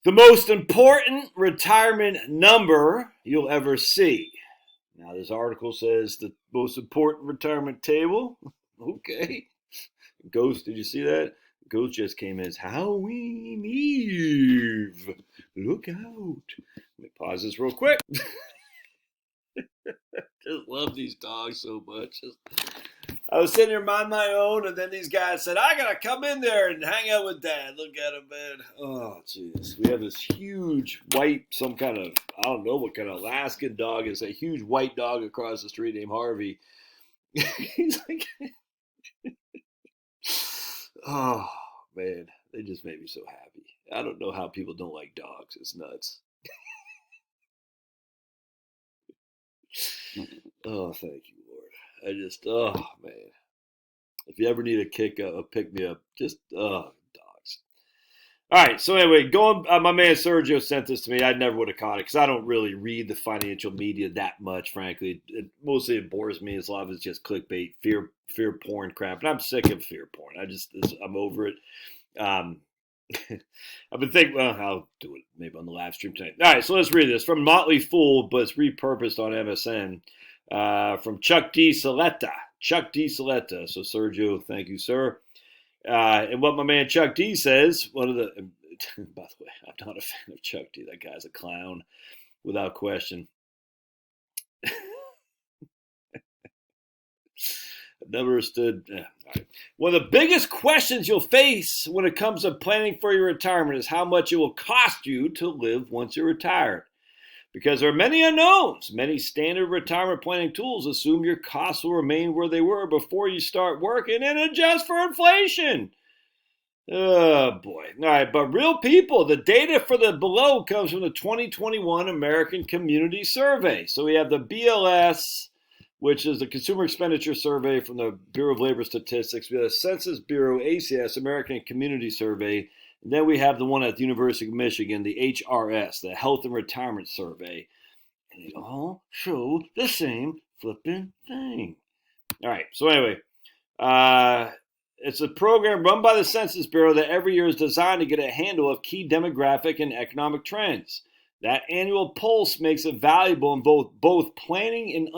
The most important retirement number you'll ever see. Now, this article says the most important retirement table. Okay. Ghost, did you see that? Ghost just came in as Halloween Eve. Look out. Let me pause this real quick. Just love these dogs so much. I was sitting here minding my own, and then these guys said, I gotta come in there and hang out with Dad. Look at him, man. Oh, jeez. We have this huge white, some kind of, I don't know what kind of Alaskan dog is, a huge white dog across the street named Harvey. He's like, oh, man. They just made me so happy. I don't know how people don't like dogs. It's nuts. Oh, thank you, Lord. Oh, man. If you ever need a pick me up, just, dogs. All right, so anyway, my man Sergio sent this to me. I never would have caught it because I don't really read the financial media that much, frankly. Mostly it bores me. A lot of it's just clickbait, fear porn crap. And I'm sick of fear porn. I'm over it. I've been thinking, well, I'll do it maybe on the live stream tonight. All right, so let's read this. From Motley Fool, but it's repurposed on MSN. From Chuck D. Saletta. Chuck D. Saletta. So, Sergio, thank you, sir. And what my man Chuck D says, by the way, I'm not a fan of Chuck D. That guy's a clown, without question. I've never understood. Right. One of the biggest questions you'll face when it comes to planning for your retirement is how much it will cost you to live once you're retired. Because there are many unknowns. Many standard retirement planning tools assume your costs will remain where they were before you start working and adjust for inflation. Oh, boy. All right, but real people, the data for the below comes from the 2021 American Community Survey. So we have the BLS, which is the Consumer Expenditure Survey from the Bureau of Labor Statistics. We have the Census Bureau, ACS, American Community Survey. And then we have the one at the University of Michigan, the HRS, the Health and Retirement Survey. And they all show the same flipping thing. All right, so anyway, it's a program run by the Census Bureau that every year is designed to get a handle of key demographic and economic trends. That annual pulse makes it valuable in both planning and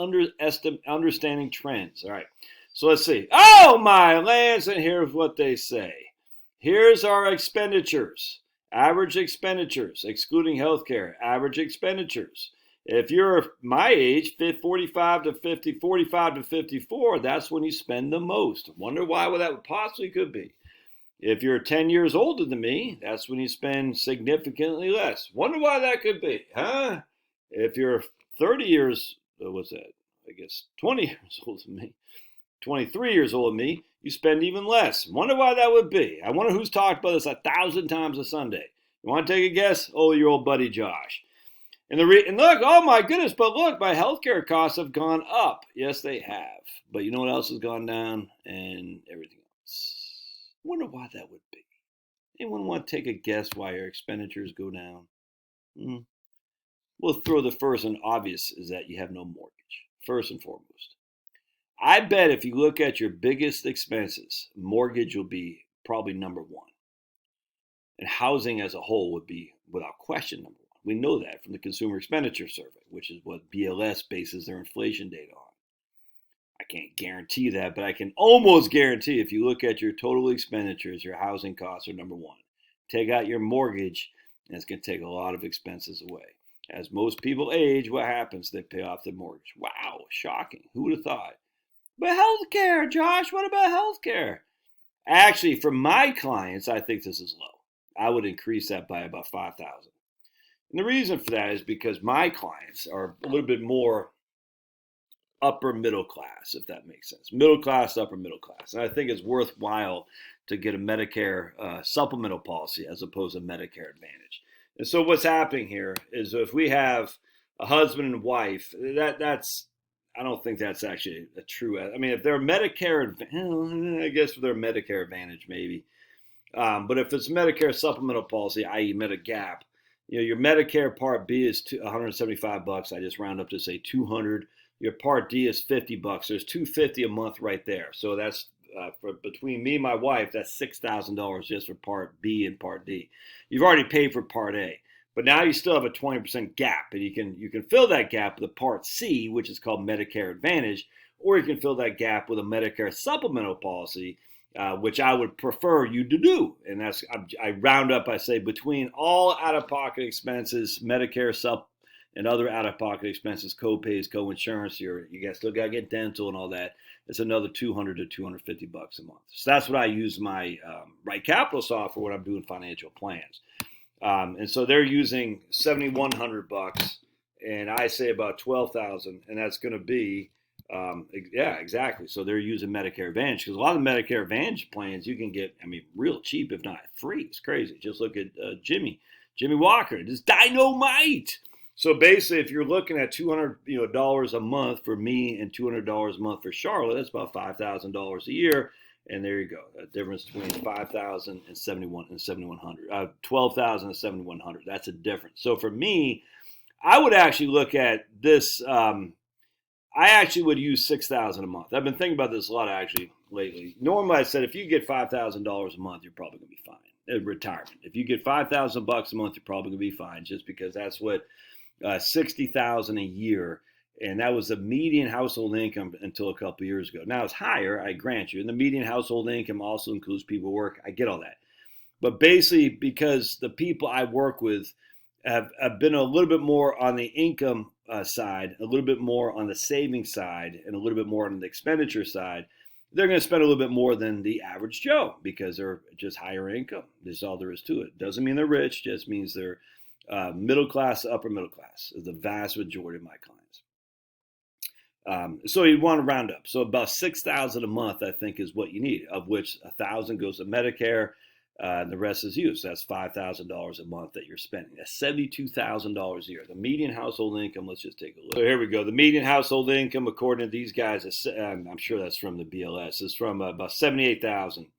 understanding trends. All right, so let's see. Oh, my lands, and here's what they say. Here's our expenditures, average expenditures, excluding healthcare, average expenditures. If you're my age, 45 to 54, that's when you spend the most. Wonder why that possibly could be. If you're 10 years older than me, that's when you spend significantly less. Wonder why that could be, huh? If you're 30 years, what's that? I guess 20 years older than me, 23 years older than me, you spend even less. Wonder why that would be. I wonder who's talked about this 1,000 times a Sunday. You want to take a guess? Oh, your old buddy Josh. And look, oh my goodness, but look, my healthcare costs have gone up. Yes, they have. But you know what else has gone down? And everything else. Wonder why that would be. Anyone want to take a guess why your expenditures go down? We'll throw the first and obvious is that you have no mortgage, first and foremost. I bet if you look at your biggest expenses, mortgage will be probably number one. And housing as a whole would be, without question, number one. We know that from the Consumer Expenditure Survey, which is what BLS bases their inflation data on. I can't guarantee that, but I can almost guarantee if you look at your total expenditures, your housing costs are number one. Take out your mortgage, and it's going to take a lot of expenses away. As most people age, what happens? They pay off the mortgage. Wow, shocking. Who would have thought? But healthcare, Josh, what about healthcare? Actually, for my clients, I think this is low. I would increase that by about 5,000. And the reason for that is because my clients are a little bit more upper middle class, if that makes sense. Middle class, upper middle class. And I think it's worthwhile to get a Medicare supplemental policy as opposed to Medicare Advantage. And so what's happening here is if we have a husband and wife, that's I don't think that's actually a true. I mean, if they're Medicare, I guess they're Medicare Advantage maybe. But if it's Medicare supplemental policy, i.e. Medigap, your Medicare Part B is $175. I just round up to say 200. Your Part D is $50. There's $250 a month right there. So that's for between me and my wife, that's $6,000 just for Part B and Part D. You've already paid for Part A, but now you still have a 20% gap, and you can fill that gap with a Part C, which is called Medicare Advantage, or you can fill that gap with a Medicare supplemental policy, which I would prefer you to do. And that's I round up, I say between all out-of-pocket expenses, Medicare sup and other out-of-pocket expenses, co-pays, co-insurance, you guys still got to get dental and all that. It's another $200 to $250 a month. So that's what I use my Right Capital software when I'm doing financial plans. And so they're using $7,100, and I say about $12,000, and that's going to be yeah, exactly. So they're using Medicare Advantage because a lot of the Medicare Advantage plans you can get, I mean, real cheap if not free. It's crazy. Just look at Jimmy Walker, just dynamite. So basically, if you're looking at $200 a month for me and $200 a month for Charlotte, that's about $5,000 a year. And there you go. A difference between $5,000 and $7,100. $12,000 and $7,100. That's a difference. So for me, I would actually look at this. I actually would use $6,000 a month. I've been thinking about this a lot actually lately. Normally, I said if you get $5,000 a month, you're probably going to be fine. Retirement. If you get $5,000 a month, you're probably going to be fine, just because that's what $60,000 a year, and that was the median household income until a couple of years ago. Now it's higher, I grant you, and the median household income also includes people who work. I get all that, but basically, because the people I work with have been a little bit more on the income side, a little bit more on the savings side, and a little bit more on the expenditure side, they're going to spend a little bit more than the average Joe because they're just higher income. That's all there is to it. Doesn't mean they're rich, just means they're middle class, upper middle class is the vast majority of my clients. So you want to round up. So about $6,000 a month, I think, is what you need, of which $1,000 goes to Medicare, and the rest is you. So that's $5,000 a month that you're spending. That's $72,000 a year. The median household income, let's just take a look. So here we go. The median household income, according to these guys, I'm sure that's from the BLS, is from about $78,000.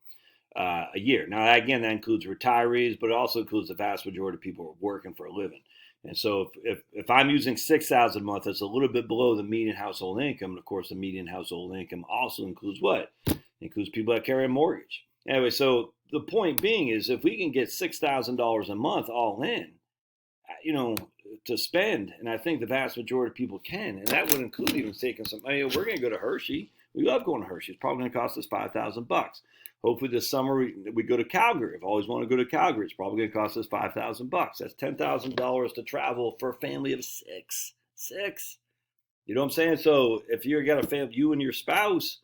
A year. Now, again, that includes retirees, but it also includes the vast majority of people who are working for a living. And so if I'm using $6,000 a month, that's a little bit below the median household income. And of course, the median household income also includes what? It includes people that carry a mortgage. Anyway, so the point being is if we can get $6,000 a month all in, to spend, and I think the vast majority of people can, and that would include even taking some, we're going to go to Hershey. We love going to Hershey. It's probably going to cost us $5,000. Hopefully this summer we go to Calgary. I've always wanted to go to Calgary. It's probably going to cost us $5,000. That's $10,000 to travel for a family of six. You know what I'm saying? So if you've got a family, you and your spouse,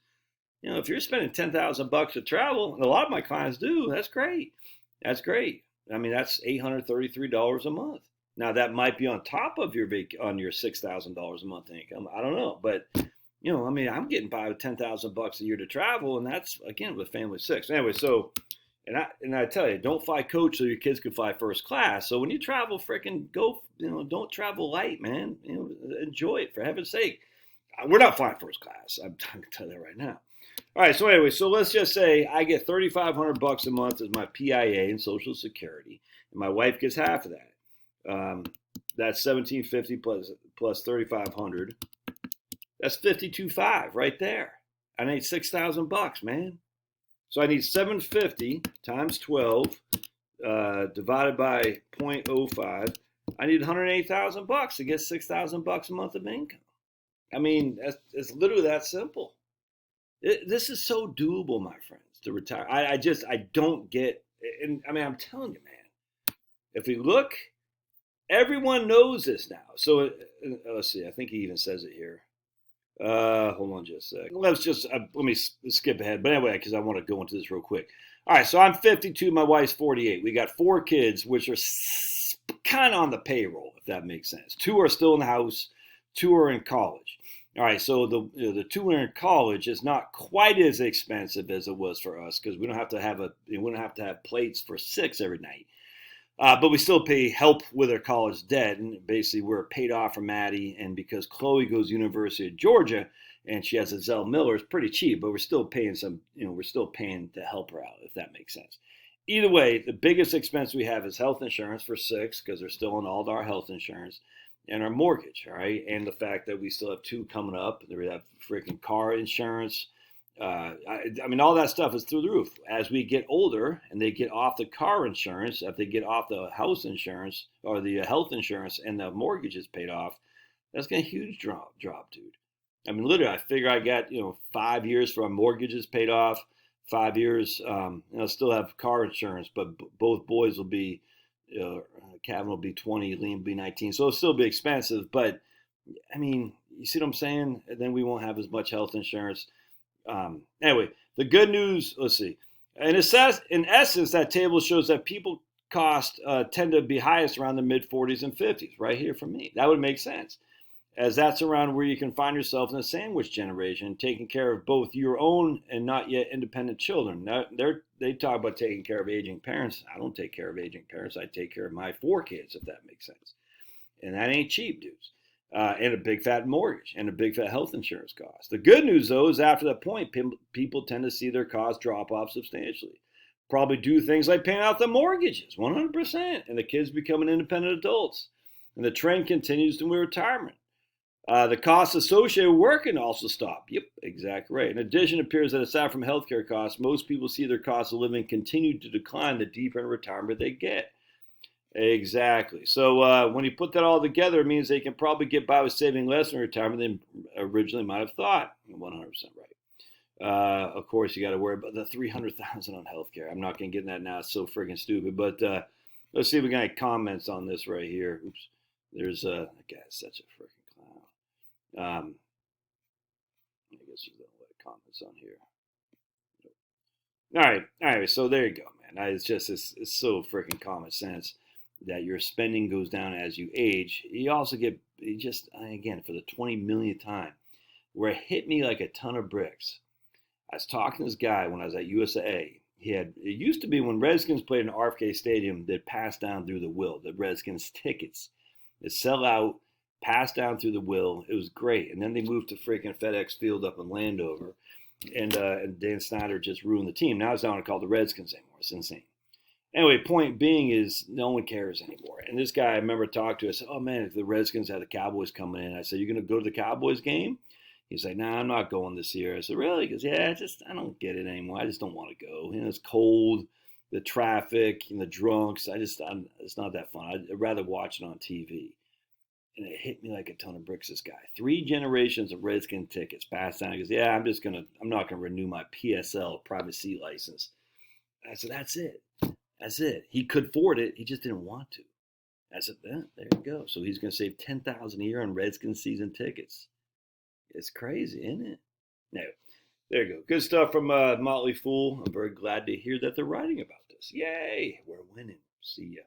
if you're spending $10,000 to travel, and a lot of my clients do, that's great. That's great. I mean, that's $833 a month. Now that might be on top of your on your $6,000 a month income. I don't know, but I'm getting by with $10,000 a year to travel, and that's again with family of six. Anyway, so and I tell you, don't fly coach so your kids can fly first class. So when you travel, freaking go. Don't travel light, man. Enjoy it for heaven's sake. We're not flying first class. I'm trying to tell you that right now. All right. So anyway, so let's just say I get $3,500 a month as my PIA and Social Security, and my wife gets half of that. That's $1,750 plus $3,500. That's $52,500 right there. I need $6,000, man. So I need $750 times 12 divided by 0.05. I need $108,000 to get $6,000 a month of income. I mean, it's literally that simple. This is so doable, my friends, to retire. I don't get, and I mean, I'm telling you, man, if we look, everyone knows this now. So let's see, I think he even says it here. Hold on just a second. Let me skip ahead. But anyway, because I want to go into this real quick. All right, so I'm 52, my wife's 48. We got 4 kids, which are kind of on the payroll, if that makes sense. 2 are still in the house, 2 are in college. All right, so the 2 are in college is not quite as expensive as it was for us because we don't have to have plates for 6 every night. But we still pay help with her college debt, and basically we're paid off for Maddie. And because Chloe goes to University of Georgia and she has a Zell Miller, it's pretty cheap, but we're still paying we're still paying to help her out, if that makes sense. Either way, the biggest expense we have is health insurance for 6 because they're still on all of our health insurance, and our mortgage, all right, and the fact that we still have 2 coming up. We have freaking car insurance, I mean, all that stuff is through the roof. As we get older and they get off the car insurance, if they get off the house insurance or the health insurance and the mortgage is paid off, that's going to huge drop, dude. I mean, literally, I figure I got 5 years for my mortgages paid off, 5 years. I'll still have car insurance, but both boys will be, Kevin will be 20, Liam will be 19, so it'll still be expensive. But I mean, you see what I'm saying? And then we won't have as much health insurance. Anyway, the good news. Let's see. And it says, in essence, that table shows that people cost tend to be highest around the mid 40s and 50s. Right here for me, that would make sense, as that's around where you can find yourself in the sandwich generation, taking care of both your own and not yet independent children. Now, they talk about taking care of aging parents. I don't take care of aging parents. I take care of my 4 kids, if that makes sense. And that ain't cheap, dudes. And a big fat mortgage and a big fat health insurance cost. The good news, though, is after that point, people tend to see their costs drop off substantially. Probably do things like paying out the mortgages, 100%, and the kids becoming independent adults. And the trend continues to retirement. The costs associated with working also stop. Yep, exactly right. In addition, it appears that aside from healthcare costs, most people see their cost of living continue to decline the deeper in retirement they get. Exactly. So when you put that all together, it means they can probably get by with saving less in retirement than originally might have thought. 100% right. Of course, you got to worry about the $300,000 on healthcare. I'm not going to get in that now. It's so friggin' stupid. But let's see if we got any comments on this right here. Oops. There's that guy's such a friggin' clown. I guess there's no comments on here. All right. So there you go, man. It's so freaking common sense that your spending goes down as you age. You also get, again, for the 20 millionth time, where it hit me like a ton of bricks. I was talking to this guy when I was at USA. It used to be when Redskins played in RFK Stadium, they'd pass down through the will, the Redskins tickets. They'd sell out, pass down through the will. It was great. And then they moved to freaking FedEx Field up in Landover. And Dan Snyder just ruined the team. Now it's not called the Redskins anymore. It's insane. Anyway, point being is no one cares anymore. And this guy I remember talked to, I said, oh man, if the Redskins had the Cowboys coming in, I said, you're going to go to the Cowboys game? He's like, nah, I'm not going this year. I said, really? He goes, yeah, I don't get it anymore. I just don't want to go. It's cold, the traffic, and the drunks. It's not that fun. I'd rather watch it on TV. And it hit me like a ton of bricks, this guy. 3 generations of Redskin tickets passed down. He goes, yeah, I'm not going to renew my PSL, private seat license. I said, that's it. That's it. He could afford it. He just didn't want to. I said, there you go. So he's going to save $10,000 a year on Redskins season tickets. It's crazy, isn't it? Anyway, there you go. Good stuff from Motley Fool. I'm very glad to hear that they're writing about this. Yay, we're winning. See ya.